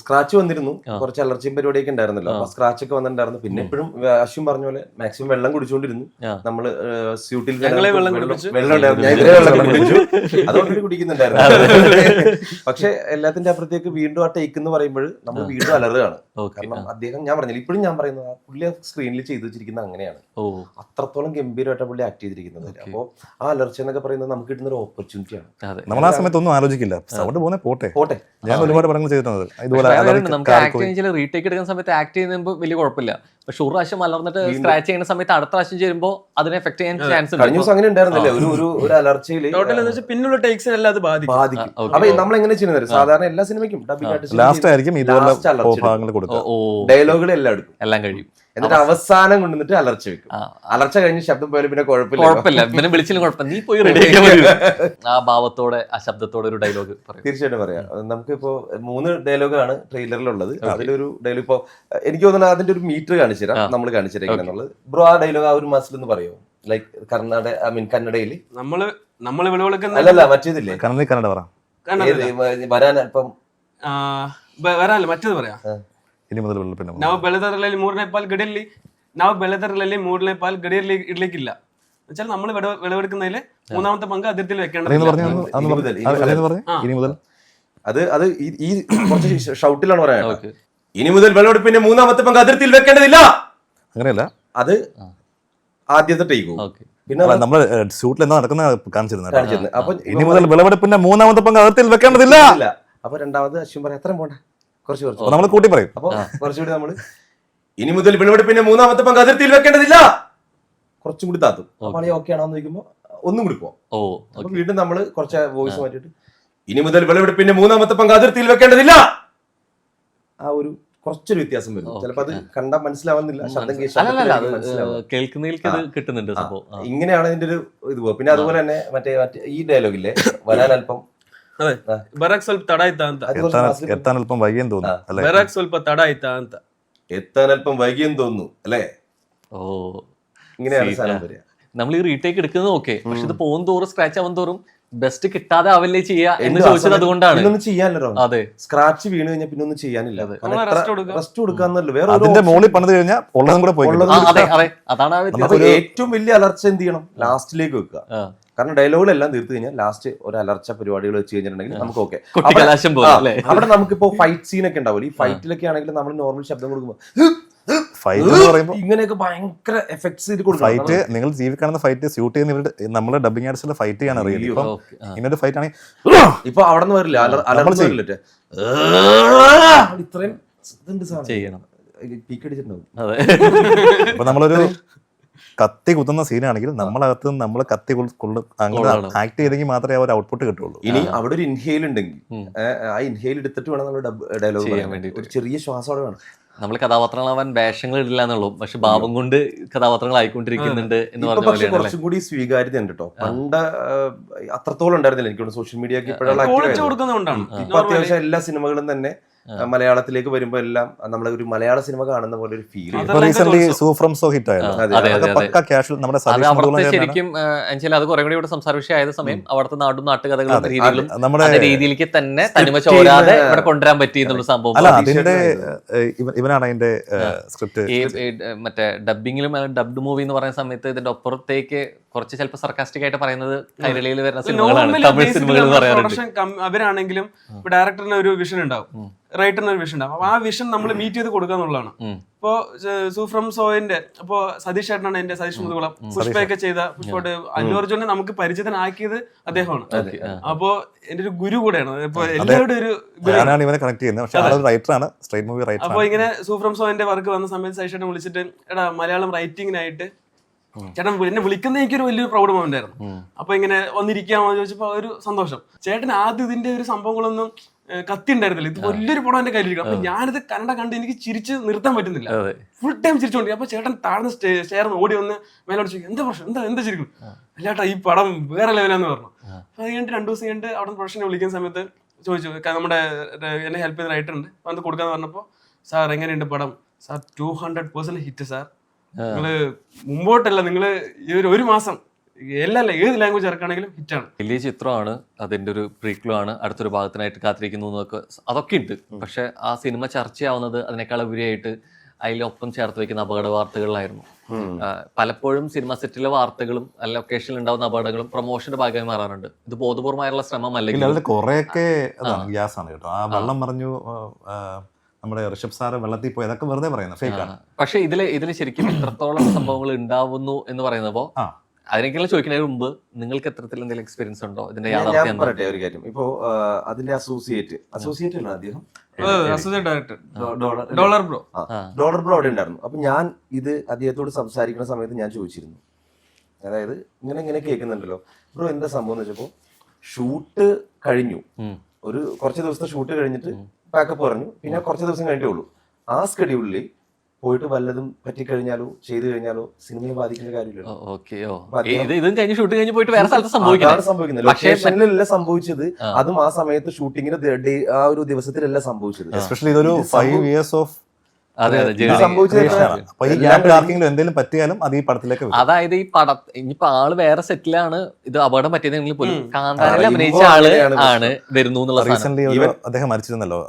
സ്ക്രാച്ച് വന്നിരുന്നു, കുറച്ച് അലർജിയും പരിപാടിയൊക്കെ ഉണ്ടായിരുന്നല്ലോ. അപ്പൊ സ്ക്രാച്ച് ഒക്കെ വന്നിട്ടുണ്ടായിരുന്നു. പിന്നെ എപ്പോഴും അശ്വിൻ പറഞ്ഞ പോലെ മാക്സിമം വെള്ളം കുടിച്ചുകൊണ്ടിരുന്നു. നമ്മള് സ്യൂട്ടിൽ വെള്ളം ഉണ്ടായിരുന്നു, ഞാൻ ഇതേ വെള്ളം കുടിച്ചു, അതുകൊണ്ട് കുടിക്കുന്നുണ്ടായിരുന്നു. പക്ഷെ എല്ലാത്തിന്റെ അപ്പുറത്തേക്ക് വീണ്ടും ആ ടേക്ക് എന്ന് പറയുമ്പോൾ നമ്മൾ വീണ്ടും അലറുകയാണ്. കാരണം അദ്ദേഹം, ഞാൻ പറഞ്ഞില്ല, ഇപ്പോഴും ഞാൻ പറയുന്നത് പുള്ളി സ്ക്രീനിൽ ചെയ്തു വെച്ചിരിക്കുന്നത് അങ്ങനെയാണ്. അത്രത്തോളം ഗംഭീരമായിട്ട് പുള്ളി ആക്ട് ചെയ്തിരിക്കുന്നത്. അപ്പോ ആ അലർച്ച എന്നൊക്കെ പറയുന്നത് നമുക്ക് കിട്ടുന്ന ഒരു ഓപ്പർച്യൂണിറ്റിയാണ്. നമ്മൾ ആ സമയത്ത് ഒന്നും ആലോചിക്കില്ല, സൗണ്ട് പോകുന്നേ പോട്ടെ. ഞാൻ ഒരുപാട് പടങ്ങൾ ചെയ്തിട്ടുണ്ട് ഇതുപോലെ. നമുക്ക് ആക്ട് ചെയ്യുന്ന റീടേക്ക് എടുക്കുന്ന സമയത്ത് ആക്ട് ചെയ്യുമ്പോൾ വലിയ കുഴപ്പമില്ല. പക്ഷെ ഒരു പ്രാവശ്യം മലർന്നിട്ട് സ്ക്രാച്ച് ചെയ്യുന്ന സമയത്ത് അടുത്ത പ്രാവശ്യം ചെയ്യുമ്പോൾ അതിനെ എഫക്ട് ചെയ്യാൻ ചാൻസ് ഉണ്ട്. കഴിഞ്ഞ ദിവസം അങ്ങനെ ഉണ്ടായിരുന്നില്ലേ, ഒരു അലർച്ചയിൽ പിന്നുള്ള ടേക്സ് എല്ലാം അത് ബാധിക്കും. അപ്പൊ നമ്മൾ എങ്ങനെ ചെയ്യുന്നത്, സാധാരണ എല്ലാ സിനിമയ്ക്കും ലാസ്റ്റ് ആയിരിക്കും ഡയലോഗുകൾ എല്ലാം എടുക്കും, എല്ലാം കഴിയും. എന്നിട്ട് അവസാനം കൊണ്ടുവന്നിട്ട് അലർച്ച വെക്കും. അലർച്ച കഴിഞ്ഞ് ശബ്ദം പോയാലും പിന്നെ കുഴപ്പമില്ല, പിന്നെ വിളിച്ചാലും കുഴപ്പമില്ല, നീ പോയി റെഡി ആ ഭാവത്തോടെ ആ ശബ്ദത്തോടെ ഒരു ഡയലോഗ് തീർച്ചയായിട്ടും പറയാം. നമുക്കിപ്പോ 3 ഡയലോഗാണ് ട്രെയിലറിലുള്ളത്. അതിലൊരു ഡയലോഗ് ഇപ്പൊ എനിക്ക് തോന്നുന്നത് അതിന്റെ ഒരു മീറ്റർ കാണിച്ചു തരാം, നമ്മൾ കാണിച്ചു തരാം എന്നുള്ളത്. ബ്രോ ആ ഡയലോഗ് ആ ഒരു മാസത്തിൽ ഒന്ന് പറയോ? ലൈക്ക് കന്നഡയില് നമ്മള് വിളവെടുക്കുന്ന അല്ലല്ല മറ്റേതില്ലേ, കന്നഡ പറ, വരാൻ അല്പം ವರಲ್ಲ ಮತ್ತದು ಬರೆಯ ಇನಿ ಮೊದಲು ಬೆಳಪೆನ್ನ ನಾವು ಬೆಳೆದರಲ್ಲಿ 3ನೇ ಪಾಲ್ ಗಡಿಯಲ್ಲಿ ಇಡ್ಲಿಕ್ಕಿಲ್ಲ വെച്ചാൽ നമ്മൾ വിളവെടുക്കുന്നതിൽ 3ാമത്തെ പങ്ക് അതിർത്തിയിൽ വെക്കേണ്ടത്. അത് ഈ കുറച്ച് ഷൗട്ടിലാണ് പറയാൻ. ഇനി മുതൽ വിളവെടുപ്പിന്റെ 3ാമത്തെ പങ്ക് അതിർത്തിയിൽ വെക്കേണ്ടതില്ല. അങ്ങനെയല്ല, അത് ആദ്യത്തെ ടേക്കും. പിന്നെ നമ്മൾ ഷൂട്ടിൽ എന്താ നടക്കുന്ന കാണിച്ചിരുന്നത്. അപ്പൊ ഇനി മുതൽ വിളവെടുപ്പിന്റെ 3ാമത്തെ പങ്ക് അതിർത്തിയിൽ വെക്കേണ്ടതില്ല. അപ്പൊ രണ്ടാമത് അശ്വിൻ പറയാം എത്രയും പോണ്ട കുറച്ച് നമ്മൾ കൂട്ടി പറയും. അപ്പൊ കുറച്ചുകൂടി നമ്മള് ഇനി മുതൽ വിളവെടുപ്പിന്റെ 3ാമത്തെ പങ്ക് അതിർത്തിയിൽ വെക്കേണ്ടതില്ല കുറച്ചും കൂടി താത്തും. പണി ഓക്കെ ആണോന്ന് ചോദിക്കുമ്പോ ഒന്നും കൂടി പോവാം. അപ്പൊ വീണ്ടും നമ്മള് കുറച്ച് വോയിസ് മാറ്റിട്ട് ഇനി മുതൽ വിളവെടുപ്പിന്റെ 3ാമത്തെ പങ്ക് അതിർത്തിയിൽ വെക്കേണ്ടതില്ല. ആ ഒരു കുറച്ചൊരു വ്യത്യാസം വരും. ചിലപ്പോ അത് കണ്ടാൽ മനസ്സിലാവുന്നില്ല, ശബ്ദം കിട്ടുന്നുണ്ട്. ഇങ്ങനെയാണ് ഇതിന്റെ ഒരു ഇത്. പിന്നെ അതുപോലെ തന്നെ മറ്റേ ഈ ഡയലോഗില്ലേ, വരാൻ അല്പം ಬರಕ್ ಸ್ವಲ್ಪ ತಡ ಆಯ್ತಾ ಅಂತ, എത്താൻ അല്പം വൈകിയെന്ന് തോന്നുന്നു. ಬರಕ್ ಸ್ವಲ್ಪ ತಡ ಆಯ್ತಾ ಅಂತ, എത്താൻ അല്പം വൈകിയെന്ന് തോന്നുന്നു അല്ലേ. ഇങ്ങനെയാണ് സാധനം വരിക. നമ്മൾ ഈ റീടേക്ക് എടുക്കുന്നത് ഓക്കെ, പക്ഷെ ഇത് പോകും തോറും സ്ക്രാച്ച് ആവും തോറും ബെസ്റ്റ് കിട്ടാതെ ആവല്ലേ ചെയ്യാ എന്ന് ചോദിച്ചത് അതുകൊണ്ടാണ്. പിന്നൊന്നും ചെയ്യാനില്ല, അതെ, സ്ക്രാച്ച് വീണ് കഴിഞ്ഞാൽ പിന്നെ ഒന്നും ചെയ്യാനില്ല, റെസ്റ്റ് കൊടുക്കാന്നല്ലോ. വേറെ അതിന്റെ മുകളിൽ പണിത് കഴിഞ്ഞാൽ ഉള്ളതും കൂടെ പോയി. അതെ അതെ, അതാണ് ആ വ്യത്യാസം. ഏറ്റവും വലിയ അലർച്ച എന്ത് ചെയ്യണം, ലാസ്റ്റിലേക്ക് വെക്കുക. കാരണം ഡയലോഗുകളെല്ലാം തീർത്ത് കഴിഞ്ഞാൽ ലാസ്റ്റ് ഒരു അലർച്ച പരിപാടികൾ വെച്ച് കഴിഞ്ഞിട്ടുണ്ടെങ്കിൽ നമുക്ക് ഓക്കെ. അവിടെ നമുക്കിപ്പോ ഫൈറ്റ് സീനൊക്കെ ഉണ്ടാവില്ല. ഈ ഫൈറ്റിലൊക്കെ ആണെങ്കിൽ നമ്മൾ നോർമൽ ശബ്ദം കൊടുക്കുമ്പോൾ ഫൈറ്റ് എന്ന് പറയുമ്പോൾ ഇങ്ങനെയൊക്കെ ഭയങ്കര എഫക്ട്സ് ഫൈറ്റ്, നിങ്ങൾ ജീവി കാണുന്ന ഫൈറ്റ് ഷൂട്ട് ചെയ്യുന്ന ഇവരുടെ നമ്മള് ഡബിങ് ആർട്ടിസ്റ്റിലെ ഫൈറ്റ് ചെയ്യാൻ അറിയില്ല. ഇപ്പൊ ഇങ്ങനൊരു ഫൈറ്റ് ആണെങ്കിൽ ഇപ്പൊ അവിടെ നിന്ന് വരില്ല, അലർച്ച വരില്ല, ഇത്രയും ചെയ്യണം. അപ്പൊ നമ്മളൊരു കത്തി കുത്തുന്ന സീനാണെങ്കിൽ നമ്മളകത്ത് നമ്മൾ കത്തി ആക്ട് ചെയ്തെങ്കിൽ മാത്രമേ ആ ഒരു ഔട്ട്പുട്ട് കിട്ടുള്ളൂ. ഇനി അവിടെ ഒരു ഇൻഹെയിൽ ഉണ്ടെങ്കിൽ ആ ഇൻഹെയിൽ എടുത്തിട്ട് വേണം നമ്മൾ ഡയലോഗ് ചെയ്യാൻ വേണ്ടി. ഒരു ചെറിയ ശ്വാസോടെ വേണം. നമ്മൾ കഥാപാത്രങ്ങളാവാൻ വേഷങ്ങൾ ഇടില്ല എന്നുള്ളൂ, പക്ഷെ ഭാവം കൊണ്ട് കഥാപാത്രങ്ങൾ ആയിക്കൊണ്ടിരിക്കുന്നുണ്ട് എന്ന് പറഞ്ഞ പക്ഷെ കുറച്ചും കൂടി സ്വീകാര്യത ഉണ്ട് കേട്ടോ. പണ്ട് അത്രത്തോളം ഉണ്ടായിരുന്നില്ല എനിക്ക് സോഷ്യൽ മീഡിയക്ക് ഇപ്പോഴുള്ള. ഇപ്പൊ അത്യാവശ്യം എല്ലാ സിനിമകളും തന്നെ മലയാളത്തിലേക്ക് വരുമ്പോ എല്ലാം നമ്മൾ ഒരു മലയാള സിനിമ കാണുന്ന പോലെ ഒരു ഫീൽ. ശരിക്കും അത് കുറെ കൂടി ഇവിടെ സംസാര വിഷയമായത് സമയം അവിടുത്തെ നാടും നാട്ടുകഥകളും രീതികളും രീതിയിലേക്ക് തന്നെ തനിമ ചോരാതെ ഇവിടെ കൊണ്ടുവരാൻ പറ്റി എന്നുള്ള സംഭവം. ഇവനാണ് അതിന്റെ സ്ക്രിപ്റ്റ്. മറ്റേ ഡബിങ്ങിലും ഡബ്ഡ് മൂവി എന്ന് പറയുന്ന സമയത്ത് ഇതിന്റെ ഒപ്പുറത്തേക്ക് കുറച്ച് ചിലപ്പോൾ സർക്കാസ്റ്റിക് ആയിട്ട് പറയുന്നത് കൈരളിയിൽ വരുന്ന സിനിമകളാണ്, തമിഴ് സിനിമകൾ പറയാറുണ്ട്. അവരാണെങ്കിലും ഡയറക്ടറിന് ഒരു വിഷൻ ഉണ്ടാവും, റൈറ്ററിന് ഒരു വിഷൻ ഉണ്ടാവും. അപ്പൊ ആ വിഷൻ നമ്മൾ മീറ്റ് ചെയ്ത് കൊടുക്കുക എന്നുള്ളതാണ്. ഇപ്പോ സൂഫ്രം സോയിന്റെ ഇപ്പോ സതീഷ് ചേട്ടനാണ് എന്റെ, സതീഷ് മുതുകുളം പുഷ്പയൊക്കെ ചെയ്ത പുഷ്പോട്ട് അല്ലു അർജുനെ നമുക്ക് പരിചിതനാക്കിയത് അദ്ദേഹമാണ്. അപ്പോ എന്റെ ഒരു ഗുരു കൂടെയാണ്. ഇപ്പൊ എല്ലാവരുടെ ഒരു അപ്പൊ ഇങ്ങനെ സൂഫ്രം സോയിന്റെ വർക്ക് വന്ന സമയത്ത് സതീഷ് ചേട്ടൻ വിളിച്ചിട്ട്, എടാ മലയാളം റൈറ്റിങ്ങിനായിട്ട് ചേട്ടൻ എന്നെ വിളിക്കുന്ന എനിക്കൊരു വലിയൊരു പ്രൗഡ് മൊമെന്റ് ആയിരുന്നു. അപ്പൊ ഇങ്ങനെ വന്നിരിക്കാമോ ചോദിച്ചപ്പോ ഒരു സന്തോഷം. ചേട്ടൻ ആദ്യം ഇതിന്റെ ഒരു സംഭവങ്ങളൊന്നും കത്തി ഉണ്ടായിരുന്നില്ല, ഇത് വലിയൊരു പടം എന്റെ കയ്യിലിരിക്കും. അപ്പൊ ഞാനിത് കണ്ട് എനിക്ക് ചിരിച്ച് നിർത്താൻ പറ്റുന്നില്ല, ഫുൾ ടൈം ചിരിച്ചോണ്ടി. അപ്പൊ ചേട്ടൻ താഴ്ന്ന് സ്റ്റെയർന്ന് ഓടി വന്ന് മേലോട്ട് ചോദിക്കും, എന്താ പ്രശ്നം, എന്താ ചിരിക്കും? അല്ലാട്ടാ ഈ പടം വേറെ ലെവലാന്ന് പറഞ്ഞു. അപ്പൊ അത് കഴിഞ്ഞിട്ട് 2 ദിവസം കഴിഞ്ഞിട്ട് അവിടെ പ്രൊഡക്ഷനെ വിളിക്കുന്ന സമയത്ത് ചോദിച്ചു, നമ്മുടെ എന്നെ ഹെൽപ്പ് ചെയ്ത റൈറ്റർ ഉണ്ട്, വന്ന് കൊടുക്കാന്ന് പറഞ്ഞപ്പോ, സാർ എങ്ങനെയുണ്ട് പടം? Sir 200% hit sir. നിങ്ങള് മുമ്പോട്ടല്ല, നിങ്ങള് ഈ ഒരു മാസം ഏത് ലാംഗ്വേജ് ഇറക്കുകയാണെങ്കിലും ഹിറ്റാണ്. വലിയ ചിത്രമാണ്, അതിന്റെ ഒരു പ്രീക്വൽ ആണ്, അടുത്തൊരു ഭാഗത്തിനായിട്ട് കാത്തിരിക്കുന്നു എന്നൊക്കെ അതൊക്കെ ഉണ്ട്. പക്ഷെ ആ സിനിമ ചർച്ചയാവുന്നത് അതിനേക്കാൾ ഉപരിയായിട്ട് അതിലൊപ്പം ചേർത്ത് വെക്കുന്ന അപകട വാർത്തകളിലായിരുന്നു. പലപ്പോഴും സിനിമ സെറ്റിലെ വാർത്തകളും ലൊക്കേഷനിൽ ഉണ്ടാവുന്ന അപകടങ്ങളും പ്രൊമോഷന്റെ ഭാഗമായി മാറാറുണ്ട്. ഇത് ബോധപൂർവമായുള്ള ശ്രമം അല്ലെങ്കിൽ കുറെയൊക്കെ ഗ്യാസ് ആണ് കേട്ടോ. ആ വെള്ളം പറഞ്ഞു നമ്മുടെ ഋഷഭ് സാറ് വെള്ളത്തിൽ പോയി, അതൊക്കെ വെറുതെ പറയുന്നത് ഫേക്കാണ്. പക്ഷെ ഇതില് ശരിക്കും ഇത്രത്തോളം സംഭവങ്ങൾ ഉണ്ടാവുന്നു എന്ന് പറയുന്നപ്പോ അതിനേക്കാളും ചോദിക്കുന്നതിന് മുമ്പ് നിങ്ങൾക്ക് എത്രത്തിൽ എന്തെങ്കിലും എക്സ്പീരിയൻസ് ഉണ്ടോ ഇതിന്റെ യാഥാർത്ഥ്യം? പറയട്ടെ ഒരു കാര്യം. ഇപ്പോ അതിന്റെ അസോസിയേറ്റ് ആണ് അദ്ദേഹം, ഡയറക്ടർ ഡോളർ ബ്രോ അവിടെ ഉണ്ടായിരുന്നു. അപ്പൊ ഞാൻ ഇത് അദ്ദേഹത്തോട് സംസാരിക്കുന്ന സമയത്ത് ഞാൻ ചോദിച്ചിരുന്നു, അതായത് ഇങ്ങനെ കേൾക്കുന്നുണ്ടല്ലോ ബ്രോ, എന്താ സംഭവം എന്ന് വെച്ചപ്പോ, ഷൂട്ട് കഴിഞ്ഞു, ഒരു കുറച്ച് ദിവസത്തെ ഷൂട്ട് കഴിഞ്ഞിട്ട് പാക്കപ്പ് പറഞ്ഞു, പിന്നെ കുറച്ച് ദിവസം കഴിഞ്ഞിട്ടേ ഉള്ളൂ. ആ സ്കെഡ്യൂളിൽ പോയിട്ട് വല്ലതും പറ്റിക്കഴിഞ്ഞാലോ ചെയ്തു കഴിഞ്ഞാലോ സിനിമയെ ബാധിക്കുന്ന കാര്യമില്ലല്ലോ. സംഭവിക്കുന്നത് സംഭവിച്ചത്, അതും ആ സമയത്ത് ഷൂട്ടിങ്ങിന് ആ ഒരു ദിവസത്തിലല്ല സംഭവിച്ചത്. എസ്പെഷ്യലി ഇതൊരു 5 years ഓഫ് എന്തെങ്കിലും പറ്റിയാലും അത് ഈ പടത്തിലേക്ക്, അതായത് ഈ പടം ഇനിയിപ്പോ ആള് വേറെ സെറ്റിലാണ്, ഇത് അപകടം പറ്റിയതെങ്കിൽ പോലും കാന്താരയിൽ അഭിനയിച്ച ആള് ആണ് വരുന്നു എന്നുള്ള. റീസെന്റ് അദ്ദേഹം മരിച്ചിരുന്നല്ലോ,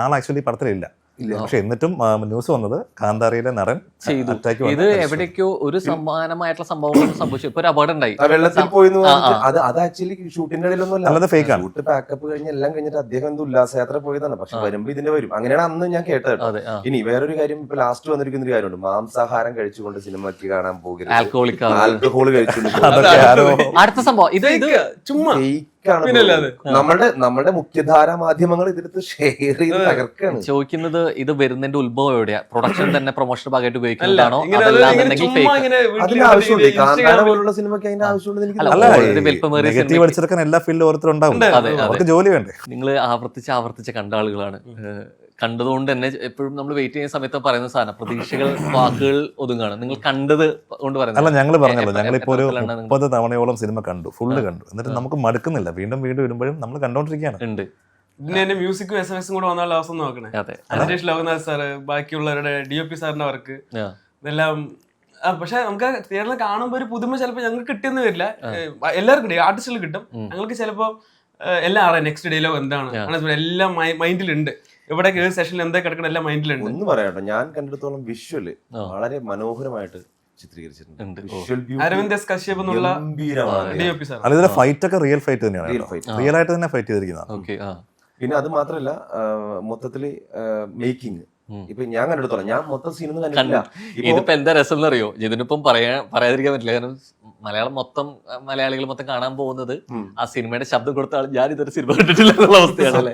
ആൾ ആക്ച്വലി പടത്തിലില്ല. പക്ഷെ എന്നിട്ടും ന്യൂസ് വന്നത് കാന്താരയിലെ നടൻ ചെയ്തു. ഇത് എവിടേക്കോ ഒരു സമാനമായിട്ടുള്ള സംഭവങ്ങൾ സംഭവിച്ചു. ഇപ്പൊ ഒരു അപകടം ഉണ്ടായി, വെള്ളത്തിൽ പോയി. അത് ആക്ച്വലി ഷൂട്ടിന്റെ ഇടയിലൊന്നും ഫേക്ക് ആണ്. ഷൂട്ട് പാക്കപ്പ് കഴിഞ്ഞ് എല്ലാം കഴിഞ്ഞിട്ട് അദ്ദേഹം എന്ത് ഉല്ലാസയാത്ര പോയതാണ്. പക്ഷെ വരുമ്പോ ഇതിന്റെ വരും, അങ്ങനെയാണ് അന്ന് ഞാൻ കേട്ടത്. ഇനി വേറൊരു കാര്യം, ഇപ്പൊ ലാസ്റ്റ് വന്നിരിക്കുന്ന ഒരു കാര്യമുണ്ട്, മാംസാഹാരം കഴിച്ചുകൊണ്ട് സിനിമയ്ക്ക് കാണാൻ പോകരുത്, ആൽക്കഹോൾ കഴിച്ചുകൊണ്ട്. അടുത്ത സംഭവം ഇത് ചുമ്മാ നമ്മുടെ മുഖ്യധാര മാധ്യമങ്ങൾ ഇതിനകത്ത് ഷെയർ ചെയ്ത് തകർക്കാണ്. ചോദിക്കുന്നത് ഇത് വരുന്നതിന്റെ ഉത്ഭവം എവിടെയാ? പ്രൊഡക്ഷൻ തന്നെ പ്രൊമോഷൻ ഭാഗമായിട്ട് ഉപയോഗിക്കുന്നതാണോ? അതല്ലാന്നുണ്ടെങ്കിൽ അതിന്റെ ആവശ്യമുണ്ട്. കാന്താര പോലുള്ള സിനിമയ്ക്ക് അതിന്റെ ആവശ്യമുണ്ട്. എല്ലാ ഫീൽഡിലും ഓരോരുത്തരുണ്ടാവും, അവർക്ക് ജോലി വേണ്ടേ? നിങ്ങൾ ആവർത്തിച്ച് കണ്ട ആളുകളാണ്. കണ്ടതുകൊണ്ട് തന്നെ എപ്പോഴും നമ്മൾ വെയിറ്റ് ചെയ്യുന്ന സമയത്ത് പറയുന്ന സാധനം പ്രതീക്ഷകൾ വാക്കുകൾ ഒതുങ്ങാണ്. നിങ്ങൾ കണ്ടത് കൊണ്ട് പറയുന്നത് അല്ല, ഞങ്ങൾ പറഞ്ഞല്ലോ, ഞങ്ങളിപ്പോ ഒരു 30 തവണയോളം സിനിമ കണ്ടു, ഫുള്ള് കണ്ടു. എന്നിട്ട് നമുക്ക് മടുക്കുന്നില്ല, വീണ്ടും വരുമ്പോഴും നമ്മൾ കണ്ടോണ്ടിരിക്കുകയാണ്. ഉണ്ട്. ഇതിന്റെ മ്യൂസിക്കും SMS കൂടെ വന്നാൽ അവസ്ഥ നോക്കണേ. അനന്തേഷ് ലോകനാഥ് സാറ്, ബാക്കിയുള്ളവരുടെ DOP സാറിന്റെ വർക്ക്, ഇതെല്ലാം പക്ഷെ നമുക്ക് തിയേറ്ററിൽ കാണുമ്പോൾ ഒരു പുതുമ ചിലപ്പോൾ ഞങ്ങൾക്ക് കിട്ടിയെന്ന് വരില്ല. എല്ലാവർക്കും കിട്ടും, ആർട്ടിസ്റ്റുകൾ കിട്ടും. ഞങ്ങൾക്ക് ചിലപ്പോൾ എല്ലാം അറിയാം, നെക്സ്റ്റ് ഡയലോഗ് എന്താണ്, എല്ലാം മൈൻഡിലുണ്ട്. ഇവിടെ ഏത് സെഷനിൽ എന്താ കിടക്കണം എല്ലാം മൈൻഡിലുണ്ട്. ഒന്ന് പറയാട്ടോ, ഞാൻ കണ്ടിടത്തോളം വിഷ്വല് വളരെ മനോഹരമായിട്ട് ചിത്രീകരിച്ചിട്ടുണ്ട്. അരവിന്ദ് എസ് കശ്യപ് എന്നുള്ള DOP സാർ. അല്ല, ഇതിലെ ഫൈറ്റ് ഒക്കെ റിയൽ ഫൈറ്റ് തന്നെയാണ്, റിയൽ ആയിട്ട് തന്നെ ഫൈറ്റ് ചെയ്തിരിക്കുന്നതാണ്. പിന്നെ അത് മാത്രല്ല മൊത്തത്തില് മേക്കിംഗ് ഇപ്പൊ ഞാൻ കണ്ടെടുത്തോളാം, ഞാൻ മൊത്തം സീനൊന്നും കണ്ടിട്ടില്ല. ഇതിപ്പോ എന്താ രസം എന്നറിയോ, ഇതിനിപ്പം പറയാതിരിക്കാൻ പറ്റില്ല. കാരണം മലയാളം മൊത്തം മലയാളികൾ മൊത്തം കാണാൻ പോകുന്നത് ആ സിനിമയുടെ ശബ്ദം കൊടുത്ത ആൾ ഞാൻ ഇതൊരു സിനിമ കണ്ടിട്ടില്ല എന്നുള്ള അവസ്ഥയാണല്ലേ.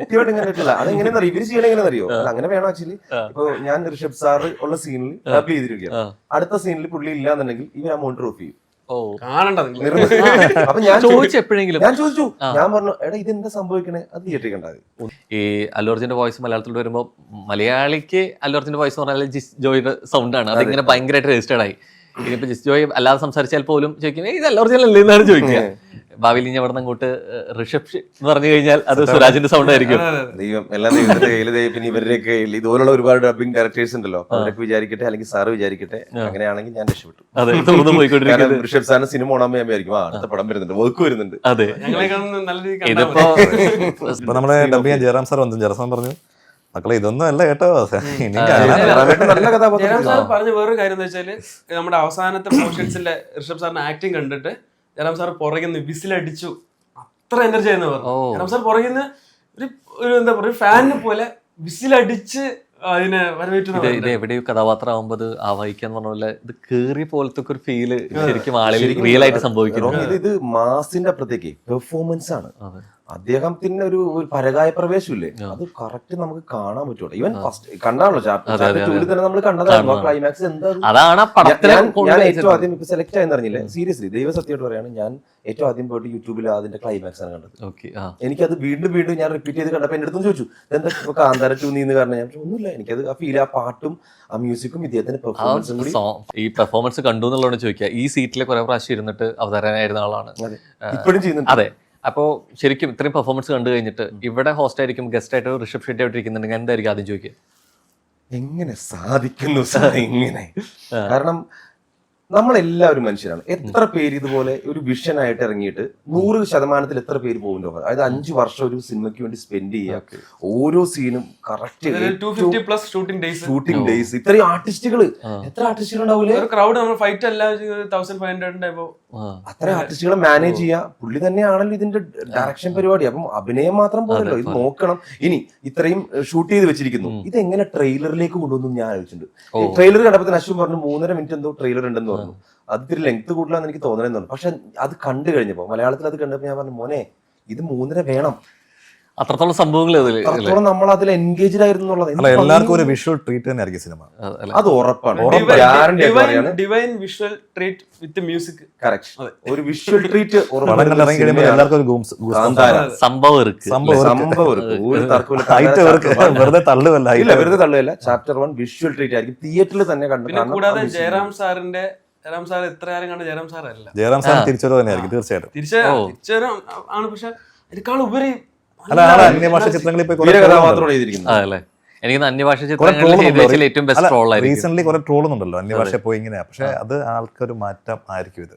അതെങ്ങനെയാ ഇവര് ചെയ്യണ എങ്ങനെ അറിയോ, അങ്ങനെ വേണം ആക്ച്വലി. ഇപ്പൊ ഞാൻ ഋഷഭ് സാറ് ഉള്ള സീനിൽ ഡബ് ചെയ്തിരിക്കുകയാണ്, അടുത്ത സീനിൽ പുള്ളി ഇല്ലാന്നുണ്ടെങ്കിൽ ഇവർ അമൗണ്ട് ഡ്രോപ്പ് ചെയ്യും. അപ്പൊ ഞാൻ എപ്പോഴെങ്കിലും ഞാൻ ചോദിച്ചു, ഞാൻ പറഞ്ഞു എടാ ഇതെന്താ സംഭവിക്കണേ, അത് തിയേറ്ററിൽ കണ്ടാൽ. ഈ അല്ലു അർജുന്റെ വോയിസ് മലയാളത്തിൽ വരുമ്പോൾ മലയാളിക്ക് അല്ലു അർജുന്റെ വോയിസ് എന്ന് പറഞ്ഞാൽ ജിസ് ജോയിയുടെ സൗണ്ട് ആണ്, അതിങ്ങനെ ഭയങ്കരമായിട്ട് രജിസ്റ്റേർഡ് ആയി. ഇനിയിപ്പോ ജിസ് ജോയ് അല്ലാതെ സംസാരിച്ചാൽ പോലും ചോദിക്കും ഇത് അല്ലു അർജുൻ അല്ലേ എന്നാണ് ചോദിക്കുക. ഭാവിയിൽ ഇനി അവിടെ നിന്ന് അങ്ങോട്ട് ഋഷഭ് എന്ന് പറഞ്ഞു കഴിഞ്ഞാൽ അത് സുരാജിന്റെ സൗണ്ട് ആയിരിക്കും. ദൈവം എല്ലാം ദൈവത്തിന്റെ കയ്യിൽ. പിന്നെ ഇവരുടെയൊക്കെ ഇതുപോലുള്ള ഒരുപാട് ഡബിംഗ് ഡയറക്ടേഴ്സ് ഉണ്ടല്ലോ, അവരൊക്കെ വിചാരിക്കട്ടെ, അല്ലെങ്കിൽ സാറ് വിചാരിക്കട്ടെ, അങ്ങനെയാണെങ്കിൽ ഞാൻ രക്ഷപ്പെട്ടു. പോയിക്കൊണ്ടിരിക്കുന്നത് ഋഷഭ് സാറിന് സിനിമ ഓണാൻ ഞാൻ വിചാരിക്കും അടുത്ത പടം വരുന്നുണ്ട്, വർക്ക് വരുന്നുണ്ട്. അതെ, ഇപ്പൊ നമ്മുടെ ഡബ് ചെയ്യാൻ ജയറാം സാർ വന്നു. ജയറാം സാർ പറഞ്ഞു മക്കളെ ഇതൊന്നും അല്ല കേട്ടോ, നല്ല കഥാപാത്രം. ജയറാം സാർ പറഞ്ഞ വേറൊരു കാര്യം എന്ന് വെച്ചാല്, നമ്മുടെ അവസാനത്തെ പോർഷൻസിലെ ഋഷഭ് സാറിന്റെ ആക്ടിങ് കണ്ടിട്ട് ജയറാം സാർ പുറകിൽ നിന്ന് വിസിലടിച്ചു, അത്ര എനർജി ആയിരുന്നു പറഞ്ഞു. ജയറാം സാർ പുറകിൽ നിന്ന് ഒരു എന്താ പറയുക ഫാനിനെ പോലെ വിസിലടിച്ച് അതിനെ വരവേറ്റു. ഇത് എവിടെയോ കഥാപാത്രം ആവുമ്പോൾ ആവാഹിക്കാന്ന് പറഞ്ഞ പോലെ ഇത് കേറിയ പോലത്തെ ഒരു ഫീല് ശരിക്കും ആളിൽ റിയൽ ആയിട്ട് സംഭവിക്കുന്നു. ഇത് മാസിന്റെ അപ്പുറത്തേക്ക് പെർഫോമൻസ് ആണ്. അദ്ദേഹത്തിന്റെ ഒരു പരകായ പ്രവേശമില്ലേ, അത് കറക്റ്റ് നമുക്ക് കാണാൻ പറ്റുള്ളൂ. ഈവൻ ഫസ്റ്റ് കണ്ടാണല്ലോ ചാപ്റ്റർ തന്നെ നമ്മൾ കണ്ടതായിരുന്നു ക്ലൈമാക്സ്. എന്താ ഞാൻ ഏറ്റവും ആദ്യം ഇപ്പൊ സെലക്ട് ആയെന്ന് അറിഞ്ഞില്ലേ, സീരിയസ്ലി ദൈവസത്യമായിട്ട് പറയാണ്, ഞാൻ ഏറ്റവും ആദ്യം പോയിട്ട് യൂട്യൂബിൽ അതിന്റെ ക്ലൈമാക്സ് ആണ് കണ്ടത്. എനിക്കത് വീണ്ടും വീണ്ടും ഞാൻ റിപ്പീറ്റ് ചെയ്ത് കണ്ടപ്പോ എന്റെ അടുത്തും ചോദിച്ചു എന്താ ഇപ്പൊ കാന്താര 2 നീന്ന് കാരണം ഞാൻ ഒന്നുമില്ല, എനിക്കത് ആ ഫീൽ, ആ പാട്ടും ആ മ്യൂസിക്കും ഇദ്ദേഹത്തിന്റെ പെർഫോമൻസും കൂടി. ഈ പെർഫോമൻസ് കണ്ടു എന്നുള്ളതാണ് ചോദിക്കുക. ഈ സീറ്റിലെ കുറെ പ്രാവശ്യം ഇരുന്നിട്ട് അവതാരനായിരുന്ന ആളാണ്, ഇപ്പോഴും ചെയ്യുന്നുണ്ട്. അതെ. അപ്പോൾ ശരിക്കും ഇത്രയും പെർഫോമൻസ് കണ്ടു കഴിഞ്ഞിട്ട് ഇവിടെ ഹോസ്റ്റ് ആയിരിക്കും, ഗസ്റ്റ് ആയിട്ട് ഋഷഭ് ഷെട്ടി ആയിട്ട് ഇരിക്കുന്നുണ്ടെങ്കിൽ എന്തായിരിക്കും ആദ്യം ചോദിക്കുക? എങ്ങനെ സാധിക്കുന്നു സാർ ഇങ്ങനെ? കാരണം നമ്മളെല്ലാവരും മനുഷ്യരാണ്. എത്ര പേര് ഇതുപോലെ ഒരു വിഷൻ ആയിട്ട് ഇറങ്ങിയിട്ട് 100% എത്ര പേര് പോകുന്നുണ്ടോ? അതായത് 5 വർഷം ഒരു സിനിമയ്ക്ക് വേണ്ടി സ്പെൻഡ് ചെയ്യുക, ഓരോ സീനും കറക്റ്റ് 250+ ഷൂട്ടിംഗ് ഡേയ്സ്. ഇത്രയും ആർട്ടിസ്റ്റുകൾ, എത്ര ആർട്ടിസ്റ്റുകൾ ഉണ്ടാവില്ലേ? ക്രൗഡ് നമ്മൾ ഫൈറ്റ് അല്ല 1500 അത്ര ആർട്ടിസ്റ്റുകളെ മാനേജ് ചെയ്യുക പുള്ളി തന്നെയാണല്ലോ ഇതിന്റെ ഡയറക്ഷൻ പരിപാടി. അപ്പം അഭിനയം മാത്രം പോലല്ലോ, ഇത് നോക്കണം. ഇനി ഇത്രയും ഷൂട്ട് ചെയ്ത് വെച്ചിരിക്കുന്നു, ഇതെങ്ങനെ ട്രെയിലറിലേക്ക് കൊണ്ടുവന്നു ഞാൻ ആലോചിച്ചിട്ടുണ്ട്. ട്രെയിലർ കണ്ടപ്പോൾ അശ്വൻ പറഞ്ഞു 3.5 മിനിറ്റ് എന്തോ ട്രെയിലർ ഉണ്ടെന്ന് പറഞ്ഞു. അത് ഇത്തിരി ലെങ്ത് കൂടുതലാന്ന് എനിക്ക് തോന്നണമെന്ന് പറഞ്ഞു. പക്ഷെ അത് കണ്ടു കഴിഞ്ഞപ്പോ മലയാളത്തിൽ അത് കണ്ടപ്പോ ഞാൻ പറഞ്ഞു മോനെ ഇത് 3.5 വേണം. അത്രത്തോളം സംഭവങ്ങൾ അത്രത്തോളം നമ്മൾ അതിൽ എൻഗേജ്ഡ് ആയിരുന്നു എന്നുള്ളത്. എല്ലാവർക്കും ഒരു വിഷ്വൽ ട്രീറ്റ് തന്നെ ആയിരിക്കും സിനിമ, അത് ഉറപ്പാണ്. Divine visual treat with music. Correct, ഒരു വിഷ്വൽ ട്രീറ്റ് സംഭവം ഒരു തർക്കമില്ല. വെറുതെ തള്ളുവല്ല. ചാപ്റ്റർ 1 വിഷ്വൽ ട്രീറ്റ് ആയിരിക്കും, തിയേറ്ററിൽ തന്നെ കണ്ടു. കൂടാതെ ജയറാം സാർ എത്ര കാലം കണ്ട ജയറാം സാർ അല്ല, ജയറാം സാർ തിരിച്ചുവരവ് തന്നെയായിരിക്കും തീർച്ചയായിട്ടും. തിരിച്ചുവരവ് ആണ്. പക്ഷെ അതിനേക്കാൾ ഉപരി അന്യഭാഷ ചിത്രങ്ങളിൽ എനിക്ക് അന്യഭാഷ ചിത്രങ്ങളിൽ ഏറ്റവും ബെസ്റ്റ് ട്രോൾ ആയിരിക്കും. റീസെന്റ് കുറെ ട്രോളുന്നുണ്ടല്ലോ അന്യഭാഷ പോയി ഇങ്ങനെയാ, പക്ഷെ അത് ആൾക്കൊരു മാറ്റം ആയിരിക്കും ഇത്.